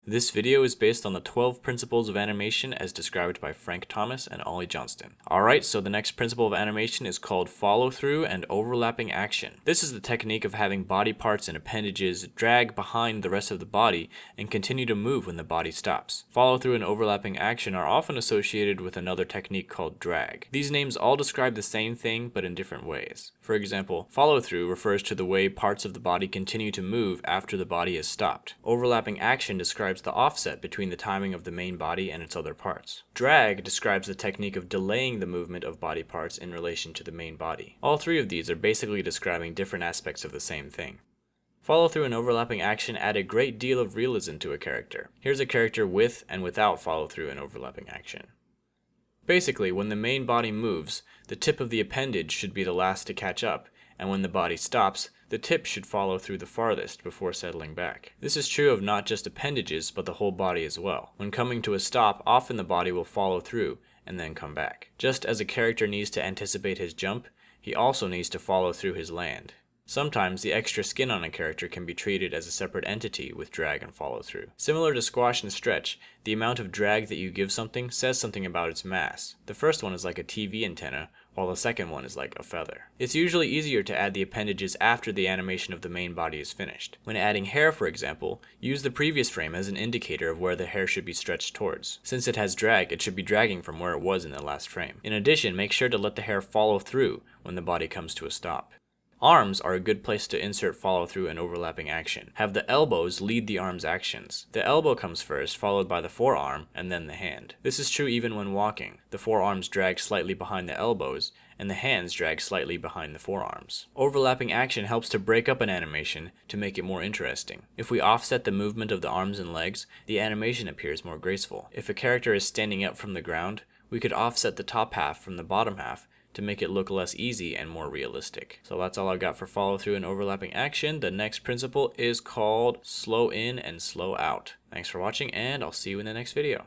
This video is based on the 12 principles of animation as described by Frank Thomas and Ollie Johnston. Alright, so the next principle of animation is called follow-through and overlapping action. This is the technique of having body parts and appendages drag behind the rest of the body and continue to move when the body stops. Follow-through and overlapping action are often associated with another technique called drag. These names all describe the same thing but in different ways. For example, follow-through refers to the way parts of the body continue to move after the body has stopped. Overlapping action describes the offset between the timing of the main body and its other parts. Drag describes the technique of delaying the movement of body parts in relation to the main body. All three of these are basically describing different aspects of the same thing. Follow-through and overlapping action add a great deal of realism to a character. Here's a character with and without follow-through and overlapping action. Basically, when the main body moves, the tip of the appendage should be the last to catch up, and when the body stops, the tip should follow through the farthest before settling back. This is true of not just appendages, but the whole body as well. When coming to a stop, often the body will follow through and then come back. Just as a character needs to anticipate his jump, he also needs to follow through his land. Sometimes the extra skin on a character can be treated as a separate entity with drag and follow through. Similar to squash and stretch, the amount of drag that you give something says something about its mass. The first one is like a TV antenna, while the second one is like a feather. It's usually easier to add the appendages after the animation of the main body is finished. When adding hair, for example, use the previous frame as an indicator of where the hair should be stretched towards. Since it has drag, it should be dragging from where it was in the last frame. In addition, make sure to let the hair follow through when the body comes to a stop. Arms are a good place to insert follow-through and overlapping action. Have the elbows lead the arm's actions. The elbow comes first, followed by the forearm, and then the hand. This is true even when walking. The forearms drag slightly behind the elbows, and the hands drag slightly behind the forearms. Overlapping action helps to break up an animation to make it more interesting. If we offset the movement of the arms and legs, the animation appears more graceful. If a character is standing up from the ground, we could offset the top half from the bottom half to make it look less easy and more realistic. So that's all I've got for follow through and overlapping action. The next principle is called slow in and slow out. Thanks for watching, and I'll see you in the next video.